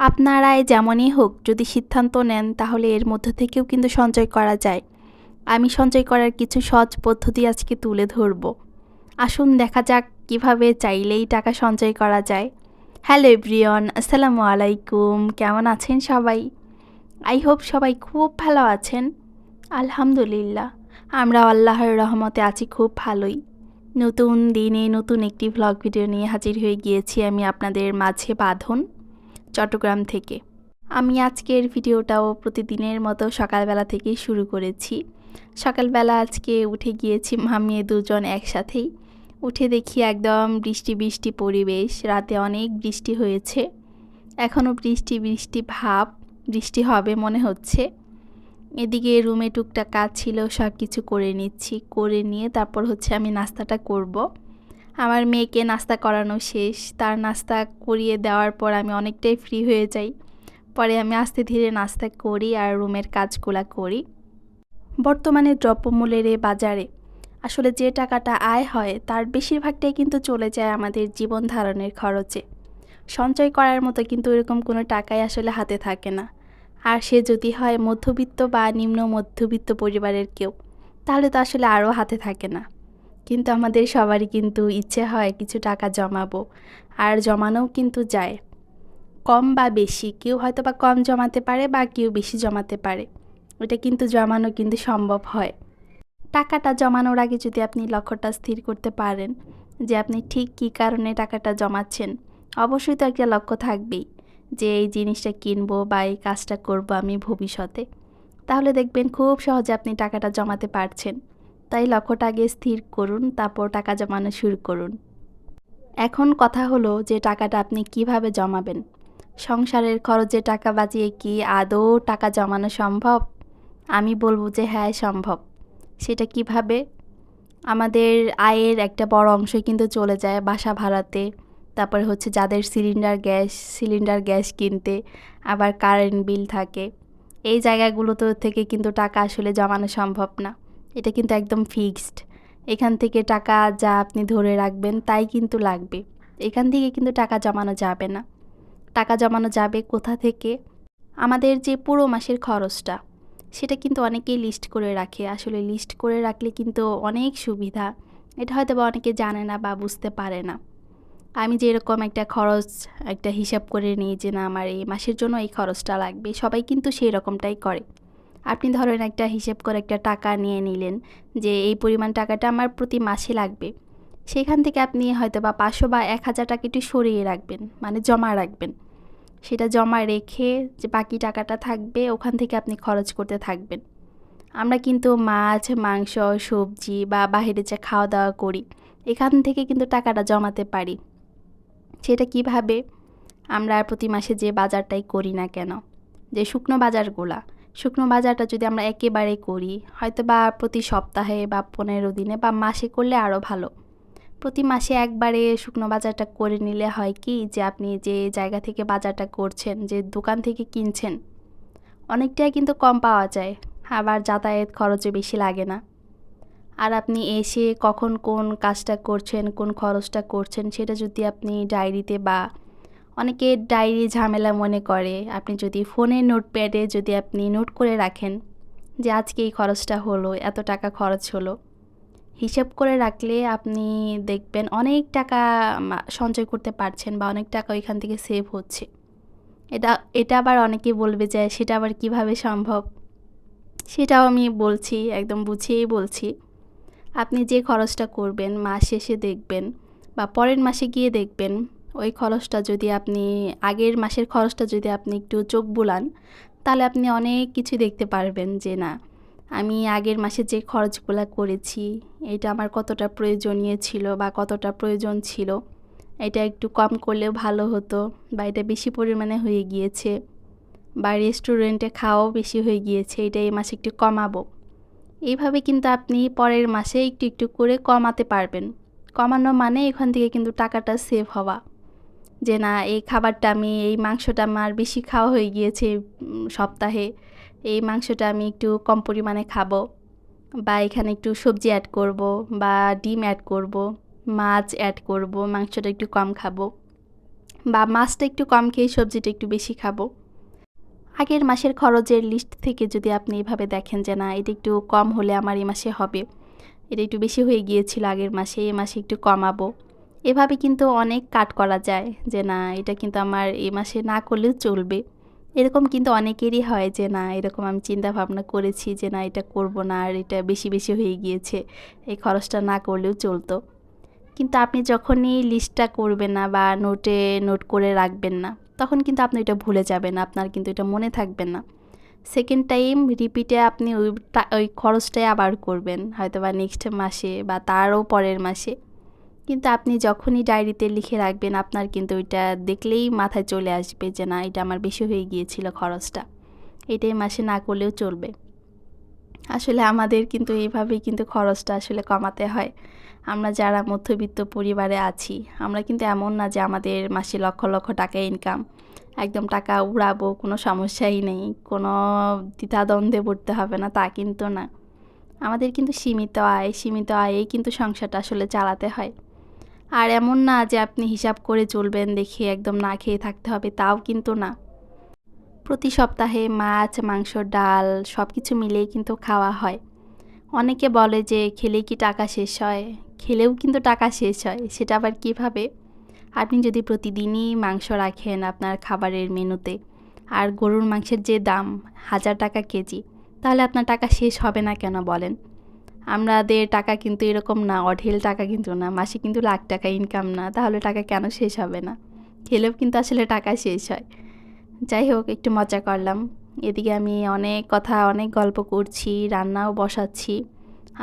আপনারাই যেমনই হোক যদি সিদ্ধান্ত নেন তাহলে এর মধ্য থেকেও কিন্তু সঞ্চয় করা যায়। আমি সঞ্চয় করার কিছু সহজ পদ্ধতি আজকে তুলে ধরব। আসুন দেখা যাক কিভাবে চাইলেই টাকা সঞ্চয় করা যায়। হ্যালো এভরিওয়ান, আসসালামু আলাইকুম। কেমন আছেন সবাই? আই হোপ সবাই খুব ভালো আছেন। আলহামদুলিল্লাহ, আমরা আল্লাহর রহমতে আছি খুব ভালোই। নতুন দিনে নতুন একটি ভ্লগ ভিডিও নিয়ে হাজির হয়ে গিয়েছি আমি আপনাদের মাঝে বাঁধন, চট্টগ্রাম থেকে। আমি আজকের ভিডিওটাও প্রতিদিনের মতো সকালবেলা থেকেই শুরু করেছি। সকালবেলা আজকে উঠে গিয়েছি মেয়ে দুজন একসাথেই। উঠে দেখি একদম বৃষ্টি বৃষ্টি পরিবেশ, রাতে অনেক বৃষ্টি হয়েছে। এখনও বৃষ্টি বৃষ্টি ভাব, বৃষ্টি হবে মনে হচ্ছে। এদিকে রুমে টুকটাক কাজ ছিল, সব কিছু করে নিচ্ছি। করে নিয়ে তারপর হচ্ছে আমি নাস্তাটা করব। আমার মেয়েকে নাস্তা করানো শেষ, তার নাস্তা করিয়ে দেওয়ার পর আমি অনেকটাই ফ্রি হয়ে যাই। পরে আমি আস্তে ধীরে নাস্তা করি আর রুমের কাজগুলা করি। বর্তমানে দ্রব্যমূল্যের এই বাজারে আসলে যে টাকাটা আয় হয় তার বেশিরভাগটাই কিন্তু চলে যায় আমাদের জীবন ধারণের খরচে। সঞ্চয় করার মতো কিন্তু এরকম কোনো টাকাই আসলে হাতে থাকে না। আর সে যদি হয় মধ্যবিত্ত বা নিম্ন মধ্যবিত্ত পরিবারের কেউ, তাহলে তো আসলে আরও হাতে থাকে না। কিন্তু আমাদের সবারই কিন্তু ইচ্ছে হয় কিছু টাকা জমাবো, আর জমানোও কিন্তু যায়। কম বা বেশি, কেউ হয়তো বা কম জমাতে পারে বা কেউ বেশি জমাতে পারে। ওটা কিন্তু জমানো কিন্তু সম্ভব হয়। টাকাটা জমানোর আগে যদি আপনি লক্ষ্যটা স্থির করতে পারেন যে আপনি ঠিক কী কারণে টাকাটা জমাচ্ছেন, অবশ্যই তো একটা লক্ষ্য থাকবেই যে এই জিনিসটা কিনবো বা এই কাজটা করব আমি ভবিষ্যতে। তাহলে দেখবেন খুব সহজে আপনি টাকাটা জমাতে পারছেন। তাই লক্ষ্যটা আগে স্থির করুন, তারপর টাকা জমানো শুরু করুন। এখন কথা হলো যে টাকাটা আপনি কিভাবে জমাবেন। সংসারের খরচে টাকা বাঁচিয়ে কি আদৌ টাকা জমানো সম্ভব? আমি বলবো যে হ্যাঁ, সম্ভব। সেটা কিভাবে? আমাদের আয়ের একটা বড় অংশই কিন্তু চলে যায় বাসা ভাড়াতে, তারপরে হচ্ছে যাদের সিলিন্ডার গ্যাস কিনতে, আবার কারেন্ট বিল থাকে। এই জায়গাগুলোতে থেকে কিন্তু টাকা আসলে জমানো সম্ভব না। এটা কিন্তু একদম ফিক্সড। এখান থেকে টাকা যা আপনি ধরে রাখবেন তাই কিন্তু লাগবে। এখান থেকে কিন্তু টাকা জমানো যাবে না। টাকা জমানো যাবে কোথা থেকে? আমাদের যে পুরো মাসের খরচটা, সেটা কিন্তু অনেকেই লিস্ট করে রাখে। আসলে লিস্ট করে রাখলে কিন্তু অনেক সুবিধা। এটা হয়তো বা অনেকে জানে না বা বুঝতে পারে না। আমি যে এরকম একটা হিসাব করে নিই যে না, আমার এই মাসের জন্য এই খরচটা লাগবে, সবাই কিন্তু সেই রকমটাই করে। আপনি ধরেন একটা হিসেব করে একটা টাকা নিয়ে নিলেন যে এই পরিমাণ টাকাটা আমার প্রতি মাসে লাগবে। সেখান থেকে আপনি হয়তো বা 500 বা 1000 টাকা একটু সরিয়ে রাখবেন, মানে জমা রাখবেন। সেটা জমা রেখে যে বাকি টাকাটা থাকবে ওখান থেকে আপনি খরচ করতে থাকবেন। আমরা কিন্তু মাছ, মাংস, সবজি বা বাহিরে যে খাওয়া দাওয়া করি, এখান থেকে কিন্তু টাকাটা জমাতে পারি। সেটা কিভাবে? আমরা প্রতি মাসে যে বাজারটাই করি না কেন, যে শুকনো বাজারটা যদি আমরা একেবারে করি, হয়তো বা প্রতি সপ্তাহে বা 15 দিনে বা মাসে করলে আরও ভালো। প্রতি মাসে একবারে শুকনো বাজারটা করে নিলে হয় কি যে আপনি যে জায়গা থেকে বাজারটা করছেন, যে দোকান থেকে কিনছেন, অনেকটাই কিন্তু কম পাওয়া যায়। আবার যাতায়াত খরচও বেশি লাগে না। আর আপনি এসে কখন কোন কাজটা করছেন, কোন খরচটা করছেন, সেটা যদি আপনি ডায়েরিতে বা অনেকে ডায়েরি ঝামেলা মনে করে, আপনি যদি ফোনের নোটপ্যাডে যদি আপনি নোট করে রাখেন যে আজকে এই খরচটা হলো, এত টাকা খরচ হলো, হিসাব করে রাখলে আপনি দেখবেন অনেক টাকা সঞ্চয় করতে পারছেন বা অনেক টাকা ওইখান থেকে সেভ হচ্ছে। এটা এটা আবার অনেকে বলবে যে সেটা আবার কিভাবে সম্ভব? সেটাও আমি বলছি, একদম বুঝিয়েই বলছি। আপনি যে খরচটা করবেন মাস শেষে দেখবেন বা পরের মাসে গিয়ে দেখবেন, ওই খরচটা যদি আপনি আগের মাসের খরচটা যদি আপনি একটু চোখ বুলান, তাহলে আপনি অনেক কিছু দেখতে পারবেন যে না, আমি আগের মাসে যে খরচগুলা করেছি এটা আমার কতটা প্রয়োজনীয় ছিল বা কতটা প্রয়োজন ছিল। এটা একটু কম করলেও ভালো হতো, বা এটা বেশি পরিমাণে হয়ে গিয়েছে, বা রেস্টুরেন্টে খাওয়াও বেশি হয়ে গিয়েছে, এটা এই মাসে একটু কমাবো। এইভাবে কিন্তু আপনি পরের মাসে একটু একটু করে কমাতে পারবেন। কমানো মানে এখান থেকে কিন্তু টাকাটা সেভ হওয়া। যে না, এই মাংসটা আমার বেশি খাওয়া হয়ে গিয়েছে সপ্তাহে, এই মাংসটা আমি একটু কম পরিমাণে খাবো, বা এখানে একটু সবজি অ্যাড করব, বা ডিম অ্যাড করব, মাছ অ্যাড করব, মাংসটা একটু কম খাবো। বা মাছটা একটু কম খেয়ে সবজিটা একটু বেশি খাবো। আগের মাসের খরচের লিস্ট থেকে যদি আপনি এভাবে দেখেন যে না এটা একটু কম হলে আমার এই মাসে হবে, এটা একটু বেশি হয়ে গিয়েছিল আগের মাসে, এই মাসে একটু কমাবো, এভাবে কিন্তু অনেক কাট করা যায় যে না এটা কিন্তু আমার এই মাসে না করলেও চলবে। এরকম কিন্তু অনেকেরই হয় যে না এরকম আমি চিন্তা ভাবনা করেছি যে না এটা করব না, আর এটা বেশি বেশি হয়ে গিয়েছে, এই খরচটা না করলেও চলতো। কিন্তু আপনি যখনই লিস্টটা করবেন না বা নোটে নোট করে রাখবেন না, তখন কিন্তু আপনি এটা ভুলে যাবেন, আপনার কিন্তু এটা মনে থাকবে না। সেকেন্ড টাইম রিপিটে আপনি ওই খরচটাই আবার করবেন, হয়তো বা নেক্সট মাসে বা তারও পরের মাসে। কিন্তু আপনি যখনই ডায়েরিতে লিখে রাখবেন, আপনার কিন্তু ওইটা দেখলেই মাথায় চলে আসবে যে না এটা আমার বেশি হয়ে গিয়েছিল খরচটা, এটাই মাসে না করলেও চলবে। আসলে আমাদের কিন্তু এইভাবেই কিন্তু খরচটা আসলে কমাতে হয়। আমরা যারা মধ্যবিত্ত পরিবারে আছি, আমরা কিন্তু এমন না যে আমাদের মাসে লক্ষ লক্ষ টাকা ইনকাম, একদম টাকা উড়াবো, কোনো সমস্যাই নেই, কোনো দ্বিধাদ্বন্দ্বে পড়তে হবে না, তা কিন্তু না। আমাদের কিন্তু সীমিত আয়েই কিন্তু সংসারটা আসলে চালাতে হয়। আর এমন না যে আপনি হিসাব করে চলবেন দেখে একদম না খেয়ে থাকতে হবে, তাও কিন্তু না। প্রতি সপ্তাহে মাছ, মাংস, ডাল সব কিছু মিলিয়ে কিন্তু খাওয়া হয়। অনেকে বলে যে খেলেই কি টাকা শেষ হয়? খেলেও কিন্তু টাকা শেষ হয়। সেটা আবার কিভাবে? আপনি যদি প্রতিদিনই মাংস রাখেন আপনার খাবারের মেনুতে, আর গরুর মাংসের যে দাম 1000 টাকা কেজি, তাহলে আপনার টাকা শেষ হবে না কেন বলেন? আমাদের টাকা কিন্তু এরকম না, অঢেল টাকা কিন্তু না, মাসে কিন্তু লাখ টাকা ইনকাম না, তাহলে টাকা কেন শেষ হবে না? খেলেও কিন্তু আসলে টাকা শেষ হয়। যাই হোক, একটু মজা করলাম। এদিকে আমি অনেক কথা, অনেক গল্প করছি, রান্নাও বসাচ্ছি।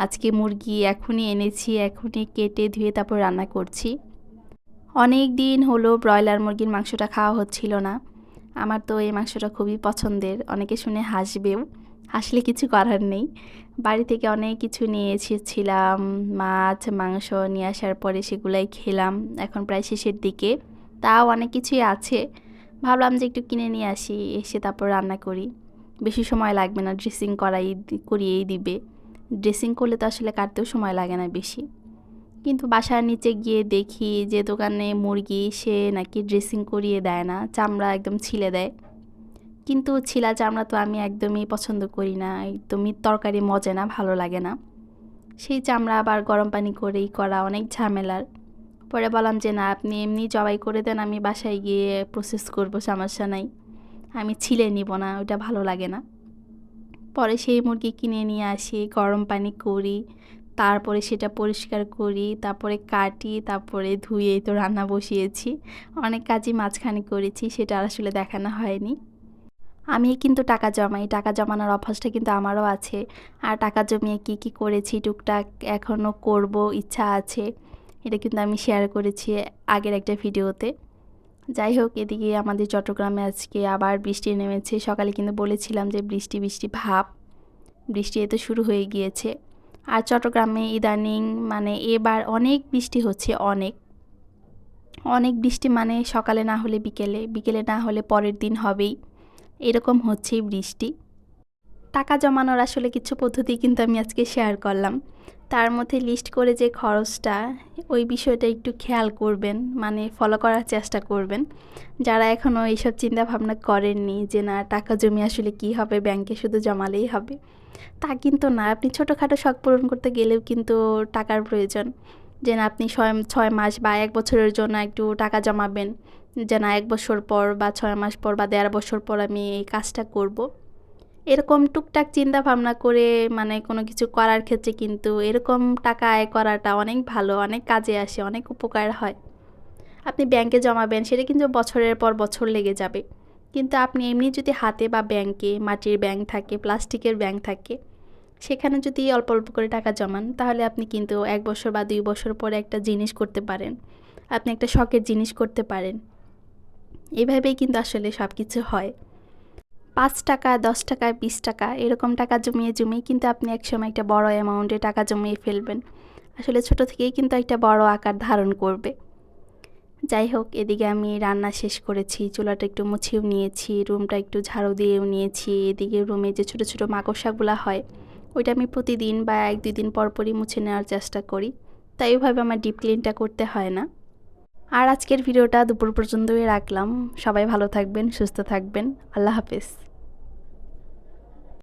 আজকে মুরগি এখনই এনেছি, এখনই কেটে ধুয়ে তারপর রান্না করছি। অনেক দিন হলো ব্রয়লার মুরগির মাংসটা খাওয়া হচ্ছিল না। আমার তো এই মাংসটা খুবই পছন্দের, অনেকে শুনে হাসবেও, হাসলে কিছু করার নেই। বাড়ি থেকে অনেক কিছু নিয়ে এসেছিলাম, মাছ মাংস নিয়ে আসার পরে সেগুলাই খেলাম। এখন প্রায় শেষের দিকে, তাও অনেক কিছুই আছে। ভাবলাম যে একটু কিনে নিয়ে আসি, এসে তারপর রান্না করি। বেশি সময় লাগবে না, ড্রেসিং করিয়েই দিবে। ড্রেসিং করলে তো আসলে কাটতেও সময় লাগে না বেশি। কিন্তু বাসার নিচে গিয়ে দেখি যে দোকানে মুরগি সে নাকি ড্রেসিং করিয়ে দেয় না, চামড়া একদম ছিলে দেয়। কিন্তু ছিলা চামড়া তো আমি একদমই পছন্দ করি না, একদমই তরকারি মজে না, ভালো লাগে না। সেই চামড়া আবার গরম পানি করেই করা অনেক ঝামেলার। পরে বললাম যে না আপনি এমনি জবাই করে দেন, আমি বাসায় গিয়ে প্রসেস করব, সমস্যা নাই, আমি ছিলে নিব না, ওইটা ভালো লাগে না। পরে সেই মুরগি কিনে নিয়ে আসি, গরম পানি করি, তারপরে সেটা পরিষ্কার করি, তারপরে কাটি, তারপরে ধুয়ে তো রান্না বসিয়েছি। অনেক কাজই মাঝখানে করেছি, সেটা আর আসলে দেখানো হয়নি। আমি কিন্তু টাকা জমাই, টাকা জমানোর অভ্যাসটা কিন্তু আমারও আছে। আর টাকা জমিয়ে কি কি করেছি টুকটাক এখনও করব, ইচ্ছা আছে। এটা কিন্তু আমি শেয়ার করেছি আগের একটা ভিডিওতে। যাই হোক, এদিকে আমাদের চট্টগ্রামে আজকে আবার বৃষ্টি নেমেছে। সকালে কিন্তু বলেছিলাম যে বৃষ্টি বৃষ্টি ভাব, বৃষ্টি এতো শুরু হয়ে গিয়েছে। আর চট্টগ্রামে ইদানিং মানে এবার অনেক বৃষ্টি হচ্ছে, অনেক অনেক বৃষ্টি, মানে সকালে না হলে বিকেলে, বিকেলে না হলে পরের দিন হবেই, এরকম হচ্ছেই বৃষ্টি। টাকা জমানোর আসলে কিছু পদ্ধতি কিন্তু আমি আজকে শেয়ার করলাম। তার মধ্যে লিস্ট করে যে খরচটা, ওই বিষয়টা একটু খেয়াল করবেন, মানে ফলো করার চেষ্টা করবেন। যারা এখনও এইসব চিন্তা ভাবনা করেননি যে না টাকা জমি আসলে কি হবে, ব্যাংকে শুধু জমালেই হবে, তা কিন্তু না। আপনি ছোটোখাটো শখ পূরণ করতে গেলেও কিন্তু টাকার প্রয়োজন। যে না আপনি 6 মাস বা 1 বছরের জন্য একটু টাকা জমাবেন, যে না 1 বছর পর বা 6 মাস পর বা 1.5 বছর পর আমি এই কাজটা করব। এরকম টুকটাক চিন্তা ভাবনা করে মানে কোনো কিছু করার ক্ষেত্রে কিন্তু এরকম টাকা আয় করাটা অনেক ভালো, অনেক কাজে আসে, অনেক উপকার হয়। আপনি ব্যাংকে জমাবেন, সেটা কিন্তু বছরের পর বছর লেগে যাবে। কিন্তু আপনি এমনি যদি হাতে বা ব্যাংকে, মাটির ব্যাংক থাকে, প্লাস্টিকের ব্যাংক থাকে, সেখানে যদি অল্প অল্প করে টাকা জমান, তাহলে আপনি কিন্তু 1 বছর বা 2 বছর পরে একটা জিনিস করতে পারেন, আপনি একটা শখের জিনিস করতে পারেন। এভাবেই কিন্তু আসলে সব কিছু হয়। 5 টাকা, 10 টাকা, 20 টাকা এরকম টাকা জমিয়ে জমিয়ে কিন্তু আপনি একসময় একটা বড় অ্যামাউন্টে টাকা জমিয়ে ফেলবেন। আসলে ছোট থেকেই কিন্তু একটা বড় আকার ধারণ করবে। যাই হোক, এদিকে আমি রান্না শেষ করেছি, চুলাটা একটু মুছেও নিয়েছি, রুমটা একটু ঝাড়ু দিয়েও নিয়েছি। এদিকে রুমে যে ছোট ছোট মাকড়সাগুলো হয়, ওইটা আমি প্রতিদিন বা 1-2 দিন পর পরই মুছে নেওয়ার চেষ্টা করি, তাই ওইভাবে আমার ডিপ ক্লিনটা করতে হয় না। আর আজকের ভিডিওটা দুপুর পর্যন্তই রাখলাম। সবাই ভালো থাকবেন, সুস্থ থাকবেন। আল্লাহ হাফেজ।